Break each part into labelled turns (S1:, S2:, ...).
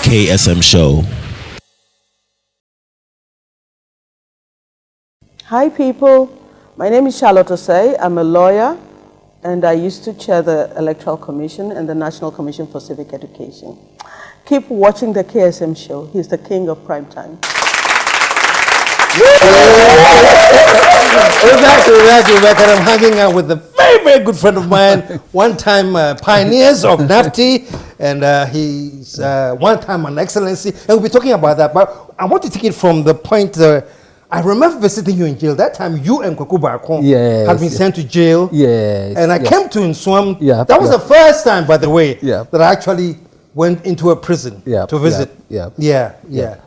S1: KSM Show.
S2: Hi people, my name is Charlotte Osei. I'm a lawyer and I used to chair the Electoral Commission and the National Commission for Civic Education. Keep watching the KSM Show. He's the king of prime time.
S3: We're back, and I'm hanging out with a very, very good friend of mine, one-time pioneers of NAFTI, and he's one-time on Excellency, and we'll be talking about that. But I want to take it from the point. I remember visiting you in jail. That time, you and Kwaku Barkon had been sent to jail.
S4: Yes.
S3: And I came to Nswam.
S4: Yeah.
S3: That was the first time, by the way,
S4: Yeah.
S3: that I actually went into a prison to visit.
S4: Yeah.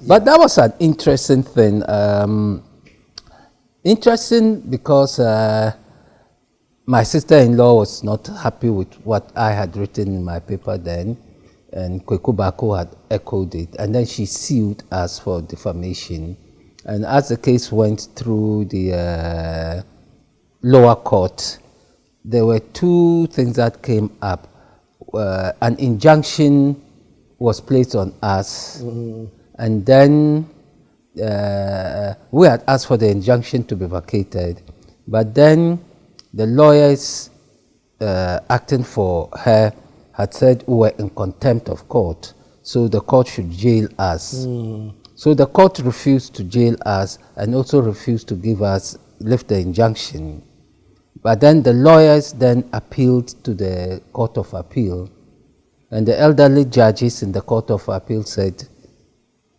S4: But that was an interesting thing. Interesting because my sister-in-law was not happy with what I had written in my paper then, and Kwaku Barkon had echoed it, and then she sued us for defamation. And as the case went through the lower court, there were two things that came up. An injunction was placed on us, and then we had asked for the injunction to be vacated, but then the lawyers acting for her had said we were in contempt of court, so the court should jail us. So the court refused to jail us and also refused to lift the injunction. But then the lawyers then appealed to the Court of Appeal, and the elderly judges in the Court of Appeal said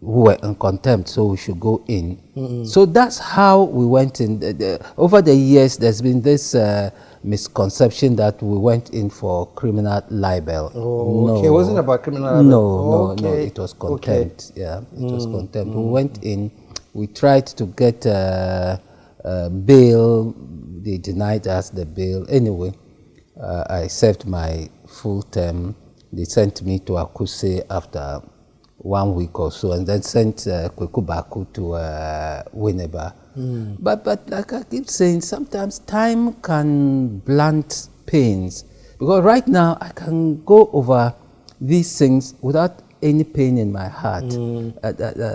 S4: we were in contempt, so we should go in. So that's how we went in. Over the years, there's been this misconception that we went in for criminal libel.
S3: Okay, it wasn't about criminal libel.
S4: No, it was contempt. Yeah, it was contempt. We went in, we tried to get bail, they denied us the bail. Anyway, I served my full term. They sent me to Akuse after 1 week or so, and then sent Kwaku Barkon to Winneba. But like I keep saying, sometimes time can blunt pains, because right now I can go over these things without any pain in my heart.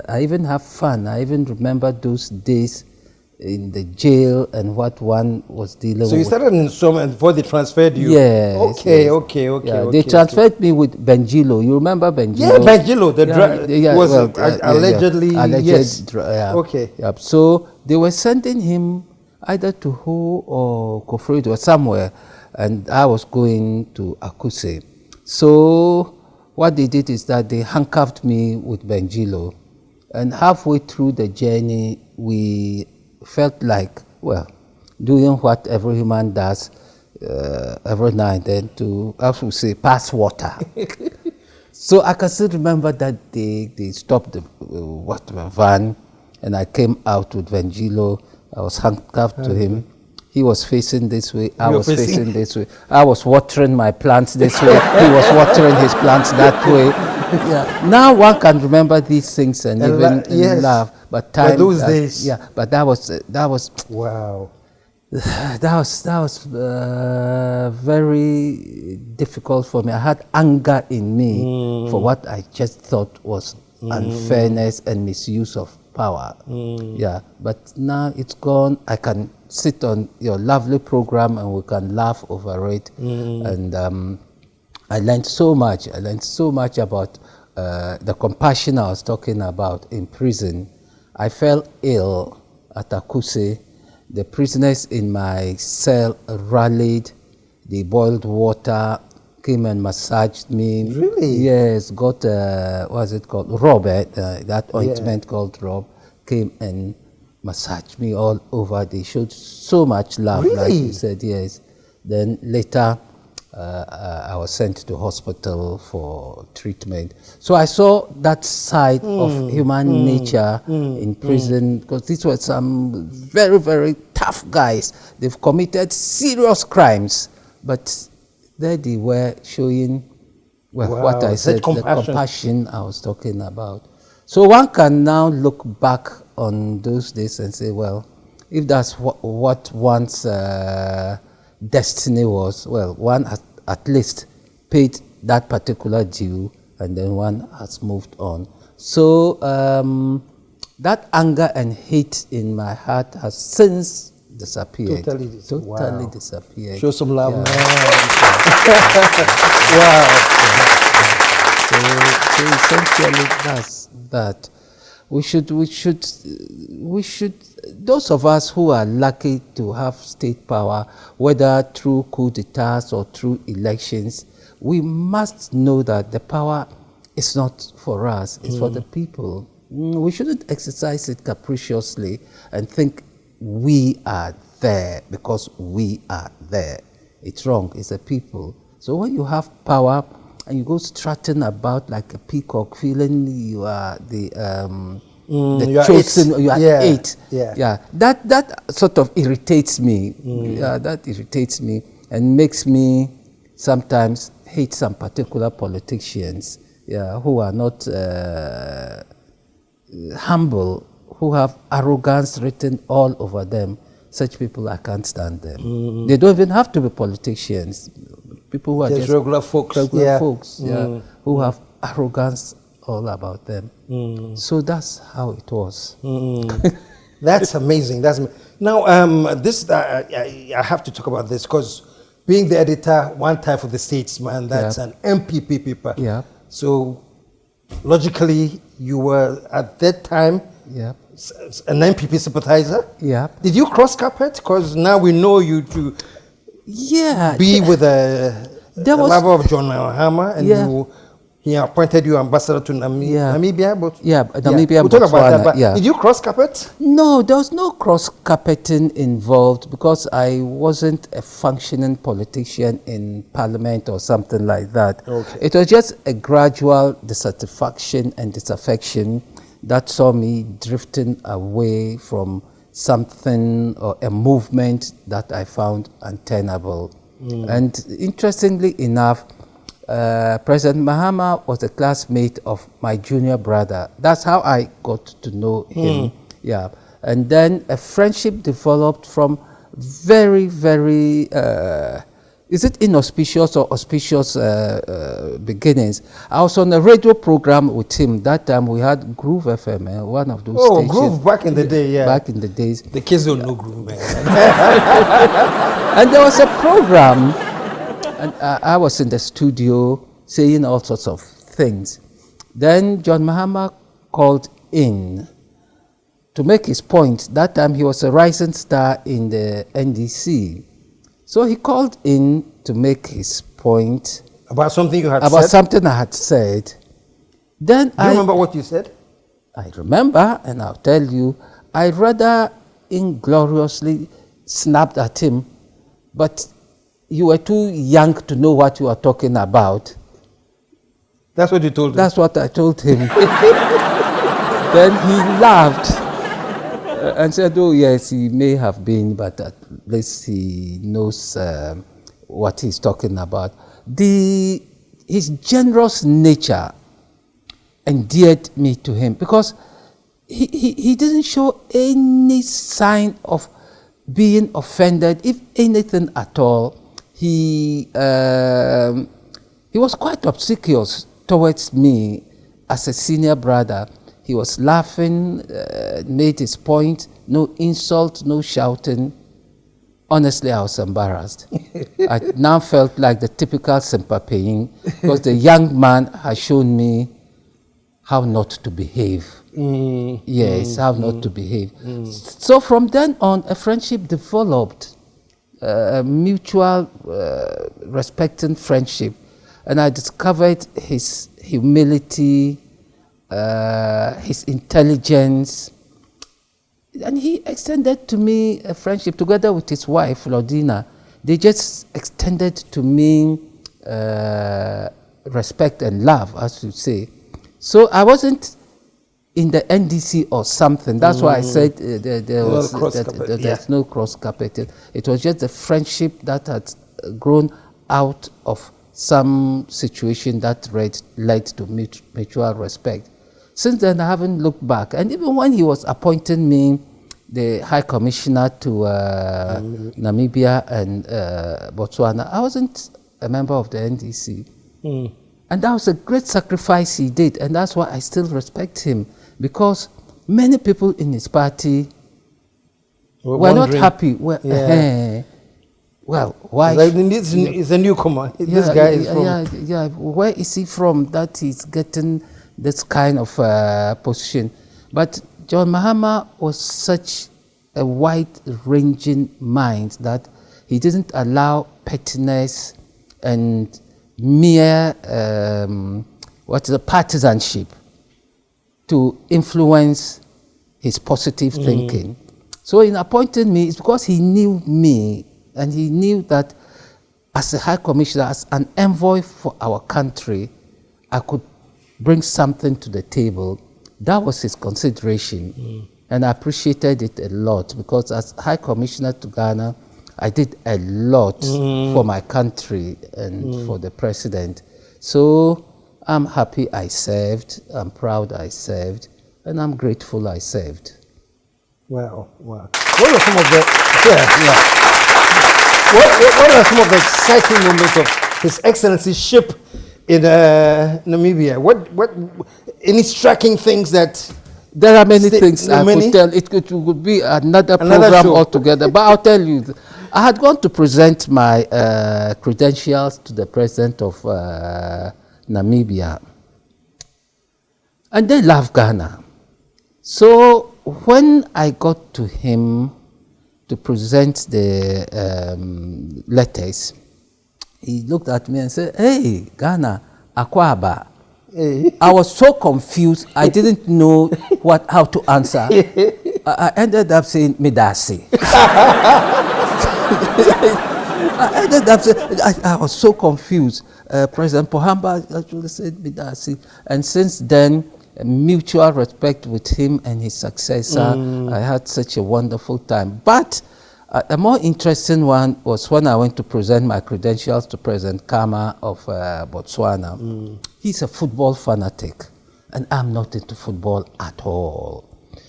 S4: I even have fun. I even remember those days in the jail and what one was dealing with.
S3: So you started in Nswam and before they transferred you?
S4: Yes.
S3: Okay.
S4: They transferred me with Benjilo. You remember Benjilo?
S3: Yeah, Benjilo, was allegedly, yes.
S4: Okay. Yep. So they were sending him either to Ho or Kofrid or somewhere, and I was going to Akuse. So what they did is that they handcuffed me with Benjilo, and halfway through the journey, we felt like, well, doing what every human does every now and then to, as we say, pass water. So I can still remember that they stopped the van, and I came out with Benjilo. I was handcuffed to him. He was facing this way, I was facing this way. I was watering my plants this way, he was watering his plants that way. Yeah. Now one can remember these things and even laugh. But time,
S3: those days,
S4: but that was
S3: wow.
S4: That was very difficult for me. I had anger in me for what I just thought was unfairness and misuse of power. Yeah, but now it's gone. I can sit on your lovely program and we can laugh over it. And I learned so much. I learned so much about the compassion I was talking about in prison. I fell ill at Akuse. The prisoners in my cell rallied. They boiled water, came and massaged me.
S3: Really?
S4: Yes, got, what's it called? Robert, that ointment called Rob, came and massaged me all over. They showed so much love, like you said, yes. Then later, I was sent to hospital for treatment. So I saw that side of human nature in prison, because these were some very, very tough guys. They've committed serious crimes, but there they were showing, well, what I said, the compassion I was talking about. So one can now look back on those days and say, well, if that's what one's destiny was, well, one has at least paid that particular due and then one has moved on. So that anger and hate in my heart has since disappeared.
S3: Totally
S4: disappeared.
S3: Show some love,
S4: Yeah.
S3: man. Wow.
S4: So essentially that's that. We should, those of us who are lucky to have state power, whether through coup d'etats or through elections, we must know that the power is not for us, it's for the people. We shouldn't exercise it capriciously and think we are there because we are there. It's wrong, it's the people. So when you have power and you go strutting about like a peacock, feeling you are the chosen, you are it. Yeah. That sort of irritates me. Yeah, that irritates me and makes me sometimes hate some particular politicians, who are not humble, who have arrogance written all over them. Such people, I can't stand them. They don't even have to be politicians. People who are just
S3: regular folks,
S4: who have arrogance all about them. So that's how it was.
S3: That's amazing. Now, this I have to talk about this because being the editor one time for the Statesman, that's an MPP paper.
S4: Yeah.
S3: So logically, you were at that time an MPP sympathizer.
S4: Yeah.
S3: Did you cross carpet? Because now we know you to be with the lover of John Mahama, and he appointed you ambassador to Namibia.
S4: Namibia.
S3: We'll talk about that. But did you cross carpet?
S4: No, there was no cross carpeting involved because I wasn't a functioning politician in parliament or something like that.
S3: Okay.
S4: It was just a gradual dissatisfaction and disaffection that saw me drifting away from something or a movement that I found untenable. And interestingly enough, President Mahama was a classmate of my junior brother. That's how I got to know him. Yeah. And then a friendship developed from very, very, is it inauspicious or auspicious beginnings? I was on a radio program with him. That time we had Groove FM, one of those stations.
S3: Groove back in the day,
S4: Back in the days.
S3: The kids don't know Groove, man.
S4: And there was a program, and I was in the studio saying all sorts of things. Then John Mahama called in to make his point. That time he was a rising star in the NDC. So he called in to make his point.
S3: About something you had said?
S4: About something I had said. Then
S3: Do you remember what you said?
S4: I remember, and I'll tell you, I rather ingloriously snapped at him, but you were too young to know what you were talking about.
S3: That's what you told him?
S4: That's what I told him. Then he laughed and said, oh yes, he may have been, but at least he knows what he's talking about. His generous nature endeared me to him because he didn't show any sign of being offended, if anything at all. He was quite obsequious towards me as a senior brother. He was laughing, made his point, no insult, no shouting. Honestly, I was embarrassed. I now felt like the typical sympathying because the young man has shown me how not to behave. How not to behave. So from then on, a friendship developed, a mutual respecting friendship. And I discovered his humility, his intelligence. And he extended to me a friendship together with his wife, Lodina. They just extended to me respect and love, as you say. So I wasn't in the NDC or something. That's why I said there's no cross carpeting. It was just a friendship that had grown out of some situation that led to mutual respect. Since then, I haven't looked back. And even when he was appointing me the High Commissioner to Namibia and Botswana, I wasn't a member of the NDC. And that was a great sacrifice he did, and that's why I still respect him, because many people in his party were not happy. Well, well, why?
S3: He's a newcomer. This guy is from...
S4: Where is he from that he's getting this kind of position? But John Mahama was such a wide-ranging mind that he didn't allow pettiness and mere partisanship to influence his positive thinking. So in appointing me, it's because he knew me, and he knew that as a High Commissioner, as an envoy for our country, I could bring something to the table. That was his consideration, and I appreciated it a lot, because as High Commissioner to Ghana, I did a lot for my country and for the president. So I'm happy I served, I'm proud I served, and I'm grateful I served.
S3: Wow, wow. What are some of the what are some of the exciting moments of His Excellency's ship in Namibia? What any striking things that...
S4: There are many things I could tell. It would be another program show altogether. But I'll tell you, I had gone to present my credentials to the president of Namibia, and they love Ghana. So when I got to him to present the letters, he looked at me and said, "Hey, Ghana, Akwaba." I was so confused, I didn't know how to answer. I ended up saying Midasi. I ended up saying, I was so confused. President Pohamba actually said Midasi. And since then, mutual respect with him and his successor, I had such a wonderful time. But a more interesting one was when I went to present my credentials to President Kama of Botswana. He's a football fanatic, and I'm not into football at all.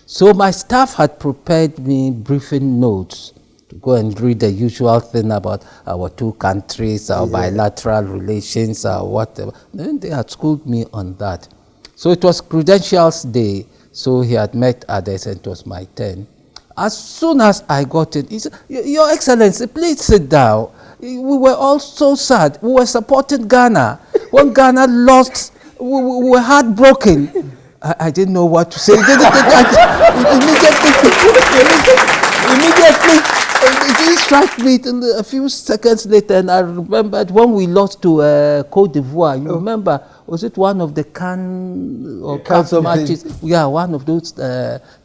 S4: So my staff had prepared me briefing notes to go and read the usual thing about our two countries, our bilateral relations, or whatever. Then they had schooled me on that. So it was Credentials Day, so he had met others, and it was my turn. As soon as I got it, he said, "Your Excellency, please sit down. We were all so sad. We were supporting Ghana. When Ghana lost, we were heartbroken." I didn't know what to say. Immediately, it struck me a few seconds later, and I remembered when we lost to Côte d'Ivoire. You remember, was it one of the CAN or CAF matches? Yeah, one of those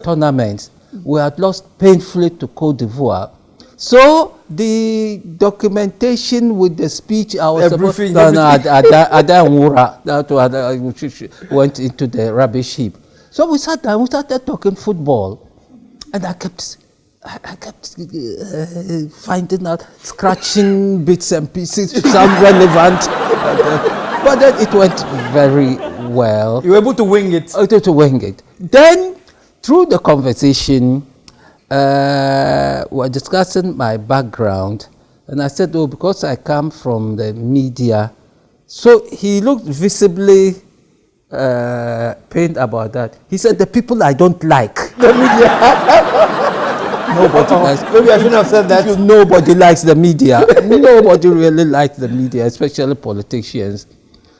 S4: tournaments. We had lost painfully to Côte d'Ivoire. So the documentation with the speech I was supposed to that went into the rubbish heap. So we sat down, we started talking football, and I kept finding out, scratching bits and pieces to sound relevant. But then it went very well.
S3: You were able to wing it.
S4: To wing it. Then, through the conversation, we were discussing my background, and I said, "Oh, because I come from the media." So he looked visibly pained about that. He said, "The people I don't like."
S3: The media.
S4: Nobody likes.
S3: Maybe I shouldn't have said that.
S4: Nobody likes the media. Nobody really likes the media, especially politicians.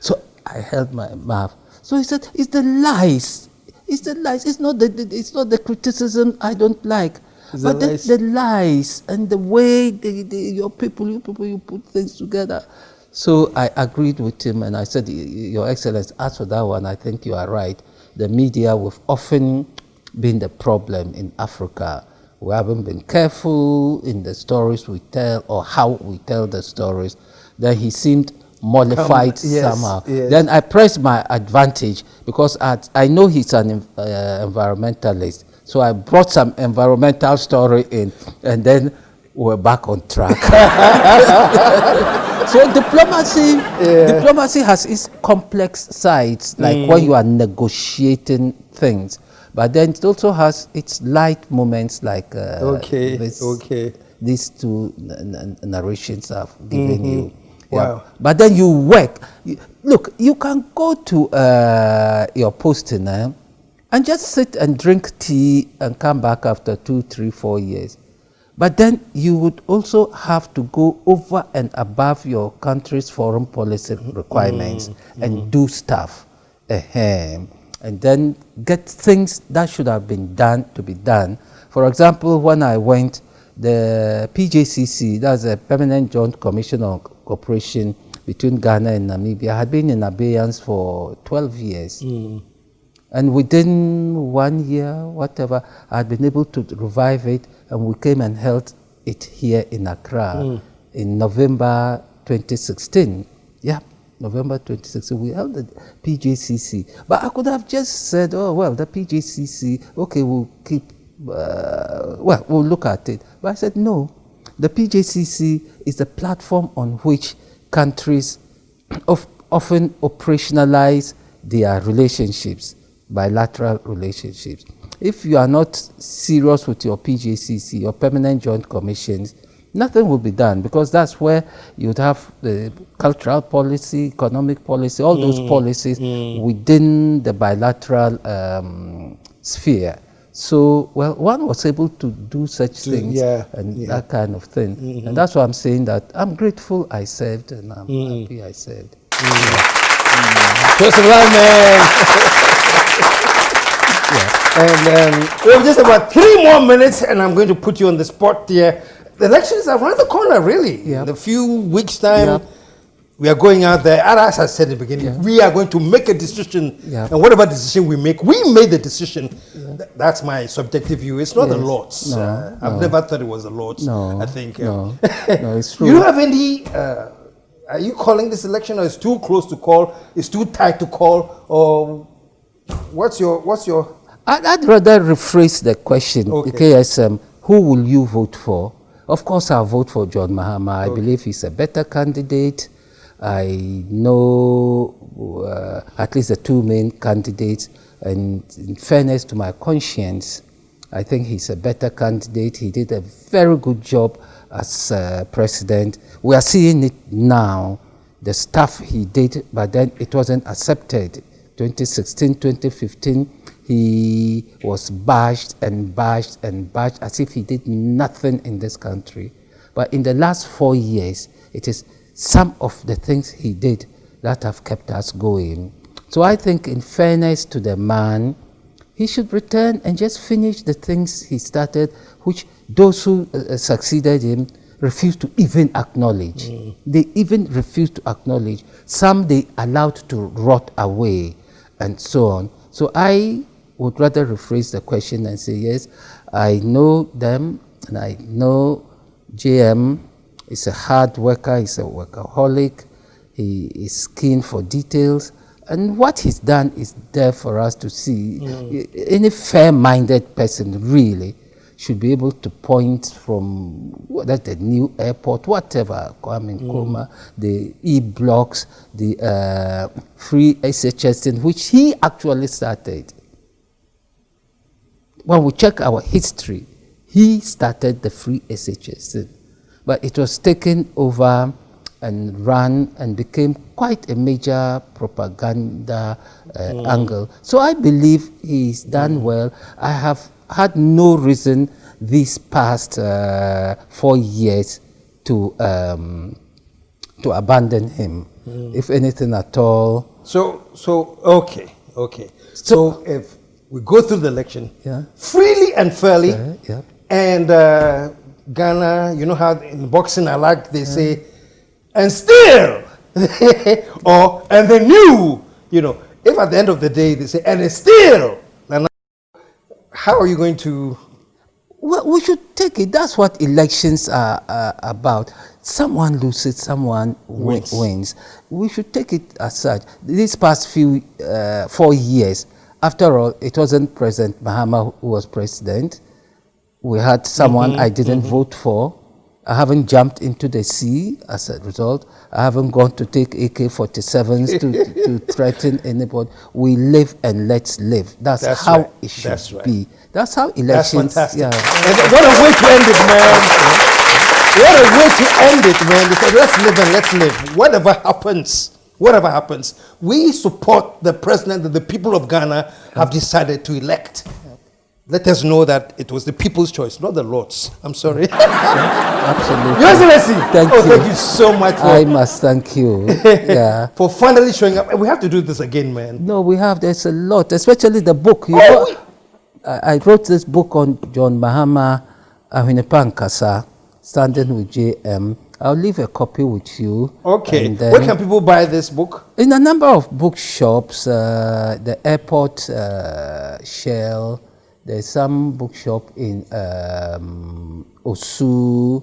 S4: So I held my mouth. So he said, "It's the lies. It's the lies. It's not the criticism I don't like, but the lies and the way you people put things together." So I agreed with him, and I said, "Your Excellency, as for that one, I think you are right. The media have often been the problem in Africa. We haven't been careful in the stories we tell or how we tell the stories." Then he seemed mollified somehow. Yes. Then I pressed my advantage, because I know he's an environmentalist. So I brought some environmental story in, and then we're back on track. So diplomacy has its complex sides, like when you are negotiating things. But then it also has its light moments, like these two narrations I've given you. Yeah.
S3: Wow.
S4: But then you work. look, you can go to your posting and just sit and drink tea and come back after 2, 3, 4 years. But then you would also have to go over and above your country's foreign policy requirements and do stuff. And then get things that should have been done to be done. For example, when I went, the PJCC, that's a Permanent Joint Commission on Cooperation between Ghana and Namibia, had been in abeyance for 12 years. And within 1 year, whatever, I had been able to revive it, and we came and held it here in Accra in November 2016. Yeah, November 2016, we held the PJCC. But I could have just said, oh, well, the PJCC, okay, we'll keep, well, we'll look at it. But I said, no, the PJCC is the platform on which countries often operationalize their relationships, bilateral relationships. If you are not serious with your PJCC, your Permanent Joint Commissions, nothing will be done, because that's where you'd have the cultural policy, economic policy, all those policies within the bilateral sphere. So, well, one was able to do such things and that kind of thing. And that's why I'm saying that I'm grateful I served and I'm happy I served.
S3: First of all, man. And we have just about 3 more minutes, and I'm going to put you on the spot here. The elections are around the corner, really. In a few weeks' time, we are going out there. As I said at the beginning, we are going to make a decision. And whatever decision we make, we made the decision. That's my subjective view. It's not the Lord's. I've never thought it was the Lord's. I think.
S4: No, it's true.
S3: You have any... are you calling this election, or it's too close to call? It's too tight to call? Or what's your...
S4: I'd rather rephrase the question. KSM, who will you vote for? Of course, I'll vote for John Mahama. I believe he's a better candidate. I know at least the 2 main candidates, and in fairness to my conscience, I think he's a better candidate. He did a very good job as president. We are seeing it now, the stuff he did, but then it wasn't accepted. 2016, 2015, he was bashed and bashed and bashed as if he did nothing in this country. But in the last 4 years, it is some of the things he did that have kept us going. So I think, in fairness to the man, he should return and just finish the things he started, which those who succeeded him refused to even acknowledge. They even refused to acknowledge. Some they allowed to rot away and so on. So I would rather rephrase the question and say, yes, I know them, and I know JM is a hard worker, he's a workaholic, he is keen for details, and what he's done is there for us to see. Any fair-minded person really should be able to point from whether the new airport, whatever, Kwame Nkrumah, the e-blocks, the free SHS thing, which he actually started. When we check our history, he started the free SHS thing, but it was taken over and run and became quite a major propaganda angle. So I believe he's done well. I have had no reason these past 4 years to abandon him, if anything at all.
S3: Okay. So if we go through the election freely and fairly, and Ghana, you know how in boxing I like, they say, and still, and the new, you know, if at the end of the day they say, and it's still, then how are you going to?
S4: Well, we should take it. That's what elections are about. Someone loses, someone wins. We should take it as such. These past 4 years, after all, it wasn't President Mahama who was president. We had someone I didn't vote for. I haven't jumped into the sea as a result. I haven't gone to take AK-47s to threaten anybody. We live and let's live. That's how right. It should be. That's how elections...
S3: That's fantastic. And what a way to end it, man. What a way to end it, man. Because let's live and let's live. Whatever happens, whatever happens, we support the president that the people of Ghana have decided to elect. Let us know that it was the people's choice, not the Lord's. I'm sorry.
S4: Absolutely.
S3: Your Excellency,
S4: Thank you.
S3: thank you so much
S4: I must thank you. Yeah.
S3: for finally showing up. And we have to do this again, man.
S4: No, we have. There's a lot, especially the book. You know, I wrote this book on John Mahama Ahwenepa, Standing with JM. I'll leave a copy with you.
S3: Okay.
S4: And then
S3: Where can people buy this book?
S4: in a number of bookshops, the airport, Shell. There's some bookshop in Osu.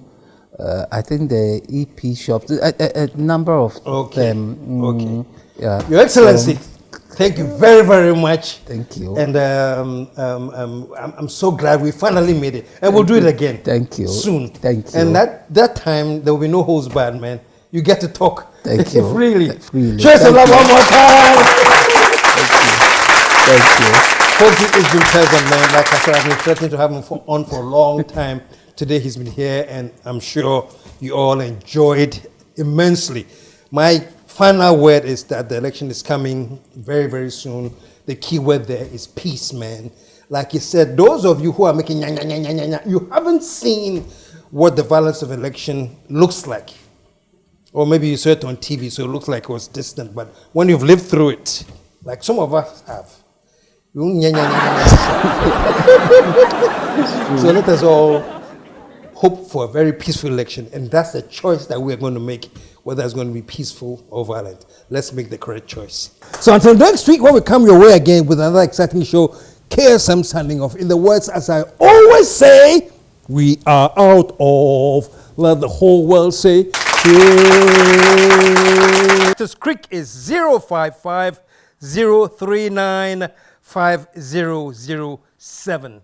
S4: I think the EP shops. A number of them.
S3: Okay.
S4: Yeah.
S3: Your Excellency, thank you very, very much.
S4: Thank you.
S3: And I'm so glad we finally made it. And we'll do it again.
S4: Thank you.
S3: Soon.
S4: Thank you.
S3: And that time, there will be no holds barred, man. You get to talk.
S4: Thank you.
S3: Freely.
S4: Freely.
S3: Show some love one more time.
S4: Thank you.
S3: Folks, it's been pleasant, man. Like I said, I've been threatening to have him on for a long time. Today he's been here, and I'm sure you all enjoyed immensely. My final word is that the election is coming very, very soon. The key word there is peace, man. Like you said, those of you who are making you haven't seen what the violence of election looks like. Or maybe you saw it on TV, so it looks like it was distant. But when you've lived through it, like some of us have, so let us all hope for a very peaceful election, and that's the choice that we are going to make, whether it's going to be peaceful or violent. Let's make the correct choice. So until next week, when we come your way again with another exciting show, KSM signing off. In the words, as I always say, we are out of. Let the whole world say, yeah. This creek is 055 039 5007.